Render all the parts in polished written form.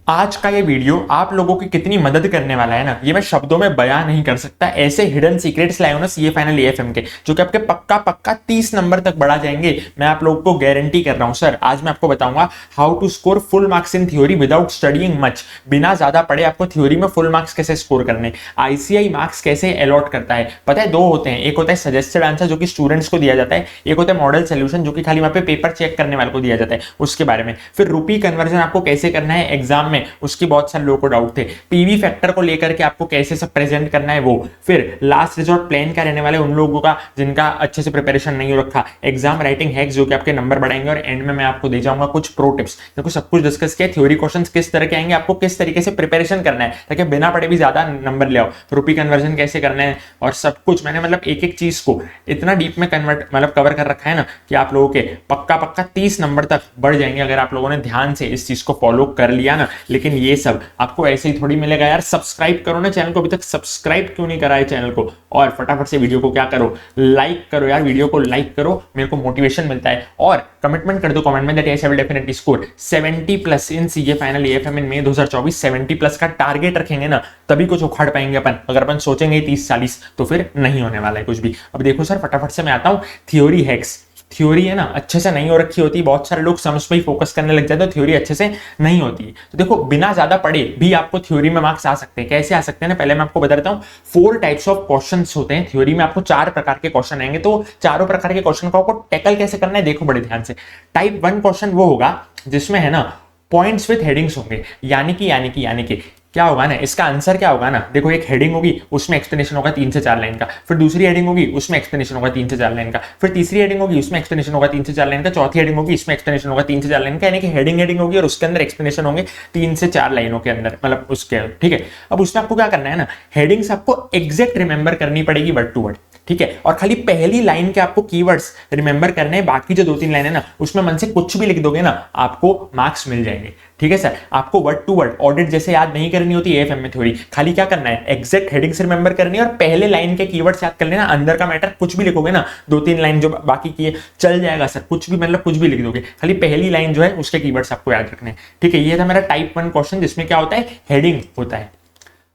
आज का ये वीडियो आप लोगों की कितनी मदद करने वाला है ना, ये मैं शब्दों में बयां नहीं कर सकता। ऐसे हिडन सीक्रेट्स लाए हो ना सीए फाइनल एएफएम के, जो कि आपके पक्का पक्का 30 नंबर तक बढ़ा जाएंगे। मैं आप लोगों को गारंटी कर रहा हूं सर। आज मैं आपको बताऊंगा how to score full marks in theory without studying much. बिना ज्यादा पढ़े आपको थ्योरी में फुल मार्क्स कैसे स्कोर करने, आईसीआई मार्क्स कैसे अलॉट करता है। पता है दो होते हैं, एक होता है सजेस्टेड आंसर जो कि स्टूडेंट्स को दिया जाता है, एक होता है मॉडल सोल्यूशन जो कि खाली वहां पे पेपर चेक करने वाले को दिया जाता है, उसके बारे में। फिर रूपी कन्वर्जन आपको कैसे करना है एग्जाम में, उसकी बहुत सारे लोगों को डाउट थे। पीवी फैक्टर को लेकर के आपको कैसे सब प्रेजेंट करना है वो। फिर लास्ट रिजॉर्ट प्लान क्या रहने वाले उन लोगों का जिनका अच्छे से प्रिपरेशन नहीं हो रखा, एग्जाम राइटिंग हैक्स जो कि आपके नंबर बढ़ाएंगे, और एंड में मैं आपको दे जाऊंगा कुछ प्रो टिप्स। देखो सब कुछ डिस्कस किया, थ्योरी क्वेश्चंस किस तरह के आएंगे, आपको किस तरीके से प्रिपरेशन करना है ताकि बिना पढ़े भी ज्यादा नंबर ले आओ, रूपी कन्वर्जन कैसे करना है, और सब कुछ मैंने मतलब एक एक चीज को इतना डीप में कन्वर्ट मतलब कवर कर रखा है ना कि आप लोगों के पक्का पक्का 30 नंबर तक बढ़ जाएंगे अगर आप लोगों ने ध्यान से इस चीज को फॉलो कर लिया ना। लेकिन ये सब आपको ऐसे ही थोड़ी मिलेगा यार। सब्सक्राइब करो ना चैनल को, अभी तक सब्सक्राइब क्यों नहीं करा है चैनल को, और फटाफट से वीडियो को क्या करो, लाइक करो यार, वीडियो को लाइक करो, मेरे को मोटिवेशन मिलता है। और कमिटमेंट कर दो कमेंट में that I will definitely score 70 plus in CA final AFM in May 2024। 70 plus का टारगेट रखेंगे ना तभी कुछ उखाड़ पाएंगे अपन। अगर अपन सोचेंगे 30-40 तो फिर नहीं होने वाला है कुछ भी। अब देखो सर फटाफट से मैं आता हूं थ्योरी हैक्स। थ्योरी है ना अच्छे से नहीं हो रखी होती, बहुत सारे लोग समझ पे ही फोकस करने लग जाते हैं, तो थ्योरी अच्छे से नहीं होती। तो देखो बिना ज्यादा पढ़े भी आपको थ्योरी में मार्क्स आ सकते हैं। कैसे आ सकते हैं ना, पहले मैं आपको बता देता हूं। 4 टाइप्स ऑफ क्वेश्चंस होते हैं थ्योरी में, आपको 4 प्रकार के क्वेश्चन आएंगे। तो चारों प्रकार के क्वेश्चन को आपको टैकल कैसे करना है देखो बड़े ध्यान से। टाइप 1 क्वेश्चन वो होगा जिसमें है ना पॉइंट्स विथ हेडिंग्स होंगे, यानी कि क्या होगा ना, इसका आंसर क्या होगा ना, देखो एक हेडिंग होगी उसमें एक्सप्लेनेशन होगा 3 से 4 लाइन का, फिर दूसरी हेडिंग होगी उसमें एक्सप्लेनेशन होगा 3 से 4 लाइन का, फिर तीसरी हेडिंग होगी उसमें एक्सप्लेनेशन होगा 3 से 4 लाइन का, चौथी हेडिंग होगी इसमें एक्सप्लेनेशन होगा 3 से 4 लाइन का। यानी कि हेडिंग होगी और उसके अंदर एक्सप्लेनेशन होंगे 3 से 4 लाइनों के अंदर, मतलब उसके। ठीक है, अब उसमें आपको क्या करना है ना, हेडिंग्स आपको एग्जैक्ट रिमेंबर करनी पड़ेगी वर्ड टू वर्ड। ठीक है, और खाली पहली लाइन के आपको कीवर्ड्स रिमेंबर करने हैं, बाकी जो 2-3 लाइन है ना उसमें मन से कुछ भी लिख दोगे ना आपको मार्क्स मिल जाएंगे। ठीक है सर, आपको वर्ड टू वर्ड ऑडिट जैसे याद नहीं करनी होती एएफएम में थ्योरी, खाली क्या करना है एग्जैक्ट हेडिंग्स रिमेंबर करनी है और पहले लाइन के कीवर्ड्स याद कर लेना। अंदर का मैटर कुछ भी लिखोगे ना, 2-3 लाइन जो बाकी की है चल जाएगा सर, कुछ भी मतलब कुछ भी लिख दोगे, खाली पहली लाइन जो है उसके कीवर्ड्स आपको याद रखने हैं। ठीक है, ये था मेरा टाइप 1 क्वेश्चन जिसमें क्या होता है हेडिंग होता है।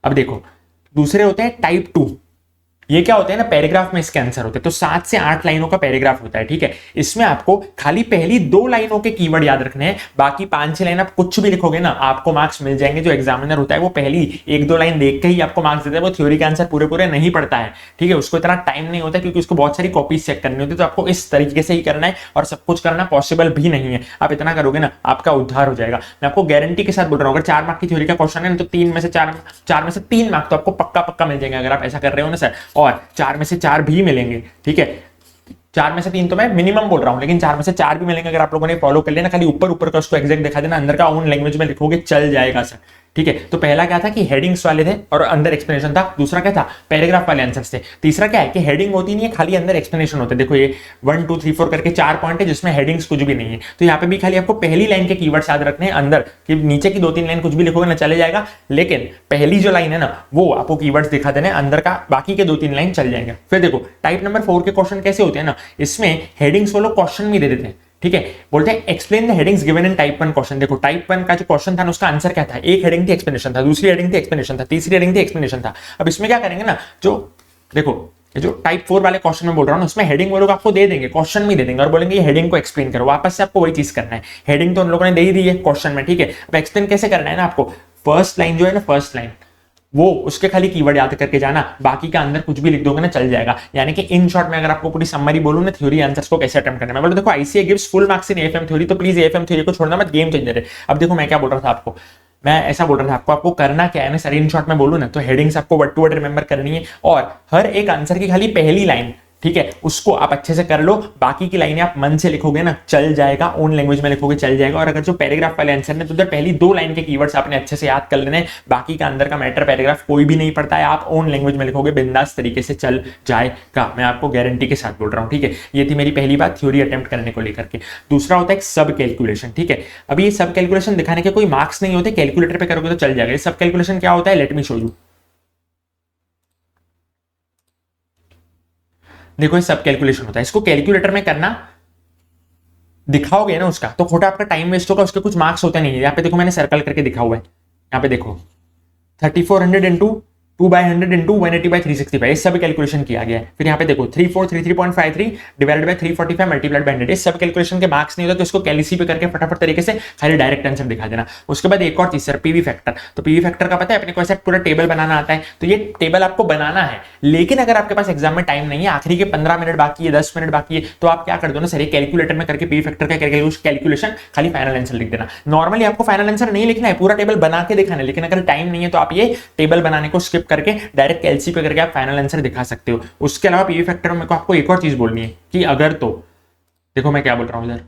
अब देखो दूसरे होते हैं टाइप 2। ये क्या होता है ना, पैराग्राफ में इसके आंसर होते हैं। तो 7 से 8 लाइनों का पैराग्राफ होता है। ठीक है, इसमें आपको खाली पहली 2 लाइनों के कीवर्ड याद रखने हैं, बाकी 5-6 लाइन आप कुछ भी लिखोगे ना आपको मार्क्स मिल जाएंगे। जो एग्जामिनर होता है वो पहली 1-2 लाइन देख के ही आपको मार्क्स देता है, वो थ्योरी के आंसर पूरे नहीं पढ़ता है। ठीक है, उसको इतना टाइम नहीं होता क्योंकि उसको बहुत सारी कॉपीज चेक करनी होती है। तो आपको इस तरीके से ही करना है और सब कुछ करना पॉसिबल भी नहीं है। आप इतना करोगे ना आपका उद्धार हो जाएगा, मैं आपको गारंटी के साथ बोल रहा हूँ। अगर 4 मार्क की थ्योरी का क्वेश्चन है ना तो 3 में से 3 मार्क तो आपको पक्का मिल जाएंगे अगर आप ऐसा कर रहे हो ना सर, और 4 में से 4 भी मिलेंगे। ठीक है, 4 में से 3 तो मैं मिनिमम बोल रहा हूं, लेकिन 4 में से 4 भी मिलेंगे अगर आप लोगों ने फॉलो कर लेना। खाली ऊपर का उसको एग्जैक्ट दिखा देना, अंदर का ओन लैंग्वेज में लिखोगे चल जाएगा सर। ठीक है, तो पहला क्या था कि हेडिंग्स वाले थे और अंदर एक्सप्लेनेशन था। दूसरा क्या था, पैराग्राफ वाले आंसर्स थे। तीसरा क्या है कि हेडिंग होती नहीं है, खाली अंदर एक्सप्लेनेशन होते हैं। देखो ये 1 2 3 4 करके 4 पॉइंट है जिसमें हेडिंग्स कुछ भी नहीं है। तो यहाँ पे भी खाली आपको पहली लाइन के कीवर्ड्स याद रखने हैं, अंदर कि नीचे की 2-3 लाइन कुछ भी लिखोगे ना चले जाएगा, लेकिन पहली जो लाइन है ना वो आपको कीवर्ड्स दिखा देने, अंदर का बाकी के 2-3 लाइन चल जाएंगे। फिर देखो टाइप नंबर 4 के क्वेश्चन कैसे होते हैं ना, इसमें हेडिंग्स वालों क्वेश्चन भी दे देते हैं। ठीक है, बोलते हैं explain the headings given in type 1 question. देखो टाइप 1 का जो क्वेश्चन था ना उसका आंसर क्या था, एक हेडिंग थी एक्सप्लेनेशन था, दूसरी हेडिंग थी एक्सप्लेनेशन था, तीसरी हेडिंग थी एक्सप्लेनेशन था। अब इसमें क्या करेंगे ना, जो देखो ये जो टाइप 4 वाले क्वेश्चन में बोल रहा हूं ना उसमें हेडिंग वो लोग आपको दे देंगे, क्वेश्चन भी दे देंगे और बोलेंगे ये हेडिंग को एक्सप्लेन करो। वापस से आपको वही चीज करना है, हेडिंग तो उन लोगों ने दे ही दी है क्वेश्चन में। ठीक है, अब एक्सप्लेन कैसे करना है ना, आपको फर्स्ट लाइन जो है ना, फर्स्ट लाइन वो उसके खाली कीवर्ड याद करके जाना, बाकी का अंदर कुछ भी लिख दोगे ना चल जाएगा। यानी कि इन शॉर्ट में अगर आपको पूरी समरी बोलूं ना थ्योरी आंसर्स को कैसे अटेम्प्ट करना है, मैं बोलूं देखो आईसीए गिव्स फुल मार्क्स इन एएफएम थ्योरी, तो प्लीज एएफएम थ्योरी को छोड़ना मत, गेम चेंजर है। अब देखो मैं क्या बोल रहा था आपको, मैं ऐसा बोल रहा था आपको करना क्या है ना सर, इन शॉर्ट में बोलूं ना तो हेडिंग्स आपको वर्ड टू वर्ड रिमेंबर करनी है और हर एक आंसर की खाली पहली लाइन, ठीक है, उसको आप अच्छे से कर लो, बाकी की लाइनें आप मन से लिखोगे ना चल जाएगा, ओन लैंग्वेज में लिखोगे चल जाएगा। और अगर जो पैराग्राफ वाले आंसर ने तो उधर पहली 2 लाइन के कीवर्ड्स आपने अच्छे से याद कर लेने, बाकी का अंदर का मैटर पैराग्राफ कोई भी नहीं पड़ता है, आप ओन लैंग्वेज में लिखोगे बिंदास तरीके से चल जाएगा, मैं आपको गारंटी के साथ बोल रहा हूं। ठीक है, ये थी मेरी पहली बात थ्योरी अटेम्प्ट करने को लेकर के। दूसरा होता है सब कैलकुलेशन। ठीक है, अभी ये सब कैलकुलेशन दिखाने के कोई मार्क्स नहीं होते, कैलकुलेटर पे करोगे तो चल जाएगा। ये सब कैलकुलेशन क्या होता है, लेट मी शो यू। देखो ये सब कैलकुलेशन होता है, इसको कैलकुलेटर में करना दिखाओगे ना उसका तो खोटा आपका टाइम वेस्ट होगा, उसके कुछ मार्क्स होते नहीं है। यहाँ पे देखो मैंने सर्कल करके दिखा हुआ है, यहाँ पे देखो 3400 इंटू 2/100 इंटू 180/365 इस सभी कैलकुलेशन किया गया है। फिर यहाँ पे देखो 3433.53 डिवाइडेड बाय 345 मल्टीप्लाइड बाय 100, इस सब कैलकुलेशन के मार्क्स नहीं होता तो इसको कैलसी पे करके फटाफट तरीके से खाली डायरेक्ट आंसर दिखा देना। उसके बाद एक और चीज सर, पीवी फैक्टर। तो पीवी फैक्टर का पता है अपने को ऐसा पूरा टेबल बनाना आता है, तो ये टेबल आपको बनाना है, लेकिन अगर आपके पास एग्जाम में टाइम नहीं है, आखिरी के 15 मिनट बाकी है, 10 मिनट बाकी है, तो आप क्या कर दो ना सर, कैलकुलेटर में करके पीवी फैक्टर का कैलकुलेशन खाली फाइनल आंसर लिख देना। नॉर्मली आपको फाइनल आंसर नहीं लिखना है, पूरा टेबल बना के दिखाना है, लेकिन अगर टाइम नहीं है तो आप ये टेबल बनाने को स्किप करके डायरेक्ट कैलसी पे करके आप फाइनल आंसर दिखा सकते हो। उसके अलावा पीवी फैक्टर में आपको एक और चीज बोलनी है कि अगर तो देखो मैं क्या बोल रहा हूं इधर,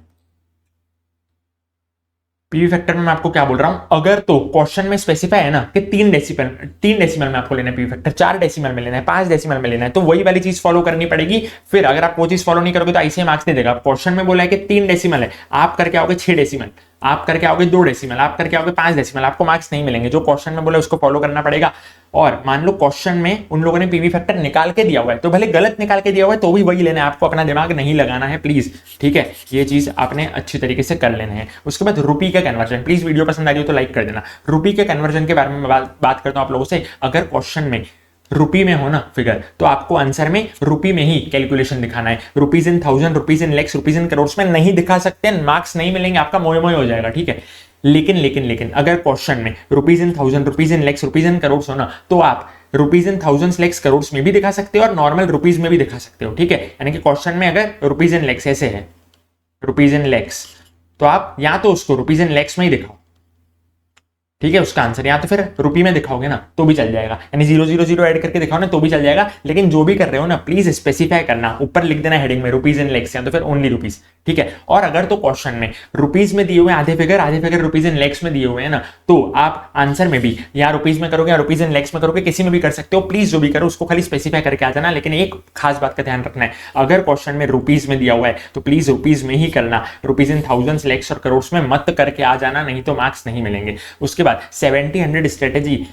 पीवी फैक्टर में मैं आपको क्या बोल रहा हूं, अगर तो क्वेश्चन में स्पेसिफाई है ना कि 3 डेसिमल में आपको लेना है पीवी फैक्टर, 4 डेसिमल में लेना है, 5 डेसिमल में लेना है, तो वही वाली चीज फॉलो करनी पड़ेगी। फिर अगर आप वो चीज फॉलो नहीं करोगे तो आईसीएम मार्क्स नहीं देगा। क्वेश्चन में बोला है कि 3 डेसिमल है, आप करके आओगे 6 डेसिमल, आप करके आओगे 2 डेसिमल, आप करके आओगे 5 डेसिमल, आपको मार्क्स नहीं मिलेंगे। जो क्वेश्चन में बोला उसको फॉलो करना पड़ेगा। और मान लो क्वेश्चन में उन लोगों ने पीवी फैक्टर निकाल के दिया हुआ है, तो भले गलत निकाल के दिया हुआ है तो भी वही लेना है, आपको अपना दिमाग नहीं लगाना है प्लीज, ठीक है। ये चीज आपने अच्छी तरीके से कर लेना है। उसके बाद रुपी का कन्वर्जन, प्लीज वीडियो पसंद आ रही हो तो लाइक कर देना। रुपी के कन्वर्जन के बारे में बात करता हूं आप लोगों से। अगर क्वेश्चन में रुपी में हो ना फिगर, तो आपको आंसर में रुपी में ही कैलकुलेशन दिखाना है। Rupees in 1000, rupees in lakhs, rupees in crore में नहीं दिखा सकते, मार्क्स नहीं मिलेंगे, आपका मोए मोए हो जाएगा, ठीक है। लेकिन अगर क्वेश्चन में rupees in 1000, rupees in lakhs, rupees in crore हो ना, तो आप रुपीज इन 1000 लैक्स करोड़ में भी दिखा सकते हो और नॉर्मल रुपीज में भी दिखा सकते हो, ठीक है। यानी कि क्वेश्चन में अगर रुपीज इन लैक्स ऐसे है, रुपीज इन लैक्स, तो आप या तो उसको रुपीज इन लैक्स में ही दिखाओ, ठीक है, उसका आंसर, या तो फिर रुपी में दिखाओगे ना तो भी चल जाएगा, यानी 000 ऐड करके दिखाओ ना तो भी चल जाएगा। लेकिन जो भी कर रहे हो ना प्लीज स्पेसिफाई करना, ऊपर लिख देना हेडिंग में रुपीज इन लैक्स या तो फिर ओनली रुपीज, ठीक है। और अगर तो क्वेश्चन में रुपीज में दिए हुए आधे फिगर रुपीज इन लैक्स में दिए हुए हैं ना, तो आप आंसर में भी या रुपीज में करोगे या रुपीज इन लैक्स में करोगे, किसी में भी कर सकते हो। प्लीज जो भी करो उसको खाली स्पेसिफाई करके आ जाना। लेकिन एक खास बात का ध्यान रखना है, अगर क्वेश्चन में रुपीज में दिया हुआ है तो प्लीज रुपीज में ही करना, रुपीज इन 1000 लैक्स और करोड़ में मत करके आ जाना, नहीं तो मार्क्स नहीं मिलेंगे। उसके बाद 70-100 स्ट्रेटेजी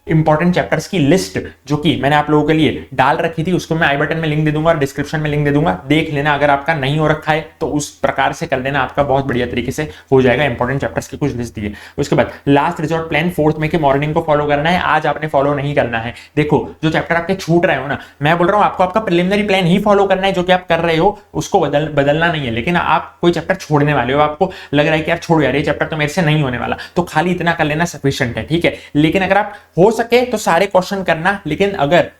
इंपॉर्टेंट चैप्टर्स की लिस्ट जो कि मैंने आप लोगों के लिए डाल रखी थी, उसको मैं आई बटन में लिंक दे दूंगा और डिस्क्रिप्शन में लिंक दे दूंगा, देख लेना। अगर आपका नहीं हो रखा है तो उस प्रकार से कर लेना, आपका बहुत बढ़िया तरीके से हो जाएगा। इंपॉर्टेंट चैप्टर्स की कुछ लिस्ट दी है। उसके बाद लास्ट रिजॉर्ट प्लान 4 मई के मॉर्निंग को फॉलो करना है, आज आपने फॉलो नहीं करना है। देखो जो चैप्टर आपके छूट रहे हो ना, मैं बोल रहा हूँ आपको आपका प्रिलिमिनरी प्लान ही फॉलो करना है, जो कि आप कर रहे हो उसको बदलना नहीं है। लेकिन आप कोई चैप्टर छोड़ने वाले हो, आपको लग रहा है कि यार छोड़ यार ये चैप्टर तो मेरे से नहीं होने वाला, तो खाली इतना कर लेना सफिशिएंट है, ठीक है। लेकिन अगर आप हो सके तो सारे क्वेश्चन करना, लेकिन अगर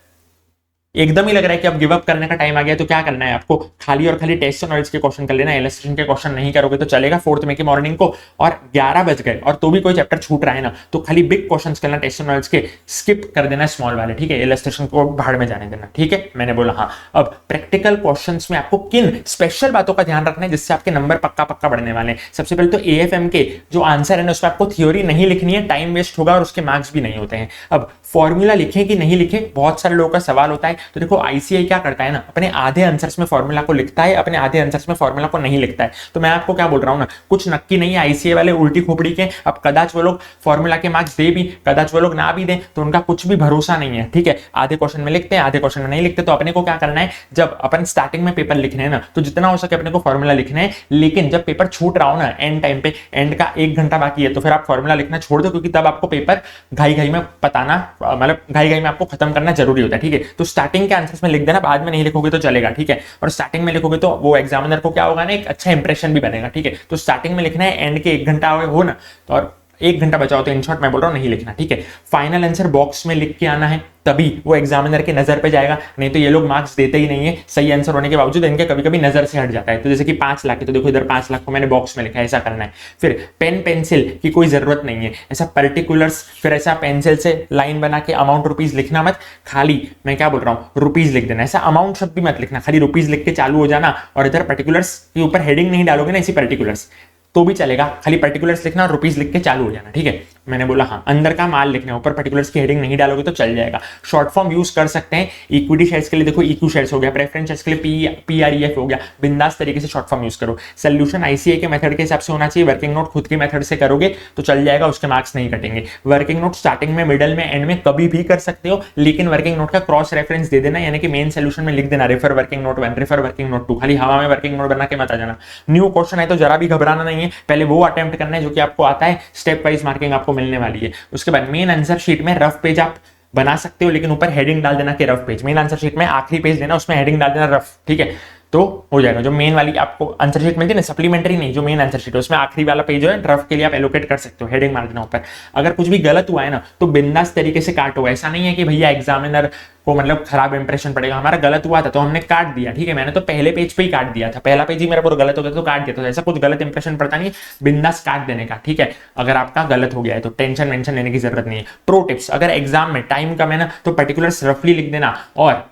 एकदम ही लग रहा है कि अब गिव अप करने का टाइम आ गया तो क्या करना है आपको, खाली और खाली टेस्ट नॉलेज के क्वेश्चन कर लेना, इलस्ट्रेशन के क्वेश्चन नहीं करोगे तो चलेगा 4 मई की मॉर्निंग को। और 11 बज गए और तो भी कोई चैप्टर छूट रहा है ना, तो खाली बिग क्वेश्चंस करना टेस्ट नॉलेज के, स्किप कर देना स्मॉल वाले, ठीक है। इलस्ट्रेशन को भाड़ में जाने देना, ठीक है। मैंने बोला हाँ। अब प्रैक्टिकल क्वेश्चंस में आपको किन स्पेशल बातों का ध्यान रखना है जिससे आपके नंबर पक्का बढ़ने वाले हैं। सबसे पहले तो एएफएम के जो आंसर है ना, उसमें आपको थ्योरी नहीं लिखनी है, टाइम वेस्ट होगा और उसके मार्क्स भी नहीं होते हैं। अब फॉर्मूला लिखे कि नहीं लिखे, बहुत सारे लोगों का सवाल होता है। तो देखो आईसीआई क्या करता है ना, अपने आधे आंसर्स में फॉर्मूला को लिखता है, अपने आधे आंसर्स में फॉर्मूला को नहीं लिखता है। तो मैं आपको क्या बोल रहा हूं ना, कुछ नक्की नहीं है आईसीआई वाले उल्टी खोपड़ी के। अब कदाच वो लोग फॉर्मूला के मार्क्स दे भी, कदाच वो लोग ना भी दें, तो उनका कुछ भी भरोसा नहीं है, ठीक है। आधे क्वेश्चन में लिखते हैं, आधे क्वेश्चन में नहीं लिखते। तो अपने को क्या करना है, जब अपन स्टार्टिंग में पेपर लिखने हैं ना, तो जितना हो सके अपने को फॉर्मूला लिखना है। लेकिन जब पेपर छूट रहा हो ना, एंड टाइम पे, एंड का 1 घंटा बाकी है, तो फिर आप फॉर्मूला लिखना छोड़ दो, क्योंकि तब आपको पेपर घाई में बताना, मतलब घाई में आपको खत्म करना जरूरी होता है, ठीक है। तो स्टार्टिंग के आंसर्स में लिख देना, बाद में नहीं लिखोगे तो चलेगा, ठीक है। और स्टार्टिंग में लिखोगे तो वो एग्जामिनर को क्या होगा ना, एक अच्छा इंप्रेशन भी बनेगा, ठीक है। तो स्टार्टिंग में लिखना है, एंड के 1 घंटा हो ना, तो और 1 घंटा बचाओ तो इन शॉर्ट मैं बोल रहा हूं नहीं लिखना, ठीक है। फाइनल आंसर बॉक्स में लिख के आना है, तभी वो एग्जामिनर के नजर पे जाएगा। नहीं तो ये लोग मार्क्स देते ही नहीं है, सही आंसर होने के बावजूद इनके कभी कभी नजर से हट जाता है। तो जैसे कि 5 लाख है, तो देखो इधर 5 लाख को मैंने बॉक्स में लिखा है, ऐसा करना है। फिर पेन पेंसिल की कोई जरूरत नहीं है, ऐसा पर्टिकुलर्स, फिर ऐसा पेंसिल से लाइन बना के अमाउंट रुपीज लिखना मत, खाली मैं क्या बोल रहा हूँ रुपीज लिख देना। ऐसा अमाउंट शब्द भी मत लिखना, खाली रुपीज लिख के चालू हो जाना। और इधर पर्टिकुलर्स के ऊपर हेडिंग नहीं डालोगे ना, इसी पर्टिकुलर्स तो भी चलेगा, खाली पर्टिकुलर्स लिखना और रुपीज लिख के चालू हो जाना, ठीक है। मैंने बोला हाँ, अंदर का माल लिखना है, ऊपर पर्टिकुलर्स की हेडिंग नहीं डालोगे तो चल जाएगा। शॉर्ट फॉर्म यूज कर सकते हैं, इक्विटी शेयर्स के लिए देखो इक्यू शेयर्स हो गया, प्रेफरेंस शेयर्स के लिए पीआरईएफ हो गया। बिंदास तरीके से शॉर्ट फॉर्म यूज करो। सोल्यूशन आईसीआई के मेथड के हिसाब से होना चाहिए, वर्किंग नोट खुद के मेथड से करोगे तो चल जाएगा, उसके मार्क्स नहीं कटेंगे। वर्किंग नोट स्टार्टिंग में, मिडल में, एंड में कभी भी कर सकते हो, लेकिन वर्किंग नोट का क्रॉस रेफरेंस दे देना, यानी कि मेन सोल्यूशन में लिख देना refer working note 1, refer working note 2, खाली हवा में वर्किंग नोट बना के मत आ जाना। न्यू क्वेश्चन है तो जरा भी घबराना नहीं है, पहले वो अटेम्प्ट करना है जो कि आपको आता है, स्टेप वाइज मार्किंग आपको मिलने वाली है। उसके बाद मेन आंसर शीट में रफ पेज आप बना सकते हो, लेकिन ऊपर हेडिंग डाल देना कि rough page. Main answer sheet में आखिरी पेज देना, उसमें हेडिंग डाल देना रफ, ठीक है, तो हो जाएगा। जो मेन वाली आपको आंसर शीट मिलती है ना, सप्लीमेंट्री नहीं, जो मेन आंसर शीट है उसमें आखिरी वाला पेज जो है रफ के लिए आप एलोकेट कर सकते हो, हेडिंग मार देना ऊपर। अगर कुछ भी गलत हुआ है ना तो बिंदास तरीके से काटो, ऐसा नहीं है कि भैया एग्जामिनर को मतलब खराब इंप्रेशन पड़ेगा। हमारा गलत हुआ था तो हमने काट दिया, ठीक है, मैंने तो पहले पेज पे ही काट दिया था, पहला पेज ही मेरा पूरा गलत हो गया तो काट दिया, तो ऐसा कुछ गलत इंप्रेशन पड़ता नहीं, बिंदास काट देने का, ठीक है। अगर आपका गलत हो गया है तो टेंशन वेंशन लेने की जरूरत नहीं है। प्रो टिप्स, अगर एग्जाम में टाइम कम है ना तो पर्टिकुलर्स रफली लिख देना, और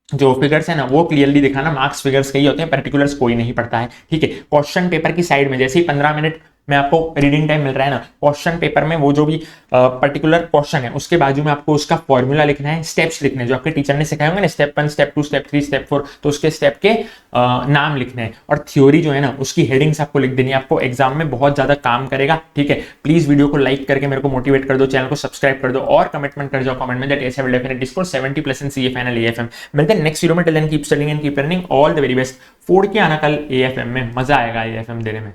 जो फिगर्स है ना वो क्लियरली दिखाना। मार्क्स फिगर्स के ही होते हैं, पर्टिकुलर्स कोई नहीं पढ़ता है, ठीक है। क्वेश्चन पेपर की साइड में जैसे ही 15 मिनट में आपको रीडिंग टाइम मिल रहा है ना, क्वेश्चन पेपर में वो जो भी पर्टिकुलर क्वेश्चन है उसके बाजू में आपको उसका फॉर्मूला लिखना है, स्टेप्स लिखने हैं जो आपके टीचर ने सिखाए होंगे ना, स्टेप 1, स्टेप 2, स्टेप 3, स्टेप 4, तो उसके स्टेप के नाम लिखने हैं। और थ्योरी जो है ना उसकी हेडिंग्स आपको लिख देनी है, आपको एग्जाम में बहुत ज्यादा काम करेगा, ठीक है। प्लीज वीडियो को लाइक करके मेरे को मोटिवेट कर दो, चैनल को सब्सक्राइब कर दो और कमिटमेंट कर जाओ कमेंट में that I will definitely score 70+ in CA final AFM. मिलते हैं नेक्स्ट वीडियो में, till then keep studying and keep learning, all the very best. फोड़ के आना कल एएफएम में, मजा आएगा एएफएम देने में।